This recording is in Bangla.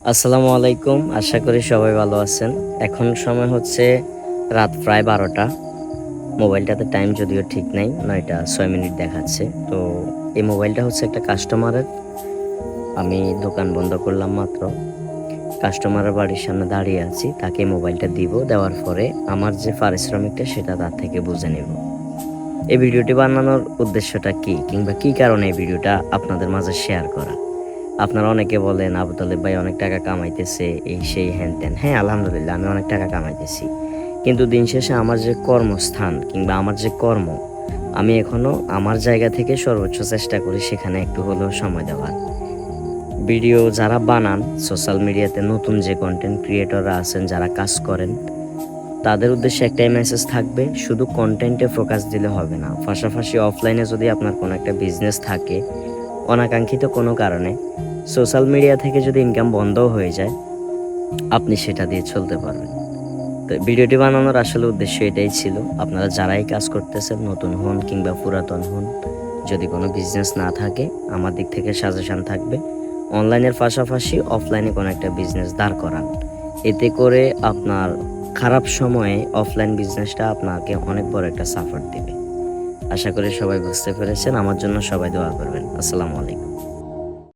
আসসালামু আলাইকুম। আশা করি সবাই ভালো আছেন। এখন সময় হচ্ছে রাত প্রায় ১২টা। মোবাইলটাতে টাইম যদিও ঠিক নাই, ৯টা ৬ মিনিট দেখাচ্ছে। তো এই মোবাইলটা হচ্ছে একটা কাস্টমারের। আমি দোকান বন্ধ করলাম মাত্র। কাস্টমারের বাড়ির সামনে দাঁড়িয়ে আছি। তাকে মোবাইলটা দিব। দেওয়ার পরে আমার যে পারিশ্রমিকটা সেটা তার থেকে বুঝে নেব। এই ভিডিওটি বানানোর উদ্দেশ্যটা কী? কিংবা কী কারণে এই ভিডিওটা আপনাদের মাঝে শেয়ার করা? আপনারা অনেকে বলেন, "আবু তালেব ভাই অনেক টাকা কামাইতেছে, এই সেই হ্যান-ত্যান।" হ্যাঁ, আলহামদুলিল্লাহ আমি অনেক টাকা কামাইতেছি। কিন্তু দিন শেষে আমার যে কর্মস্থান কিংবা আমার যে কর্ম, আমি এখনো আমার জায়গা থেকে সর্বোচ্চ চেষ্টা করি সেখানে একটু হলেও সময় দেওয়ার। ভিডিও যারা বানান, সোশ্যাল মিডিয়াতে নতুন যে কনটেন্ট ক্রিয়েটররা আছেন যারা কাজ করেন, তাদের উদ্দেশ্যে একটাই মেসেজ থাকবে, শুধু কনটেন্টে ফোকাস দিলে হবে না। পাশাপাশি অফলাইনে যদি আপনার কোনো একটা বিজনেস থাকে, অনাকাঙ্ক্ষিত কোনো কারণে সোশ্যাল মিডিয়া থেকে যদি ইনকাম বন্ধও হয়ে যায়, আপনি সেটা দিয়ে চলতে পারবেন। তো ভিডিওটি বানানোর আসলে উদ্দেশ্য এটাই ছিল। আপনারা যারাই কাজ করতেছেন, নতুন হন কিংবা পুরাতন হন, যদি কোনো বিজনেস না থাকে, আমার দিক থেকে সাজেশন থাকবে, অনলাইনের পাশাপাশি অফলাইনে কোনো একটা বিজনেস দাঁড় করান। এতে করে আপনার খারাপ সময়ে অফলাইন বিজনেসটা আপনাকে অনেক বড় একটা সাপোর্ট দিবে। আশা করি সবাই বুঝতে পেরেছেন। আমার জন্য সবাই দোয়া করবেন। আসসালামু আলাইকুম।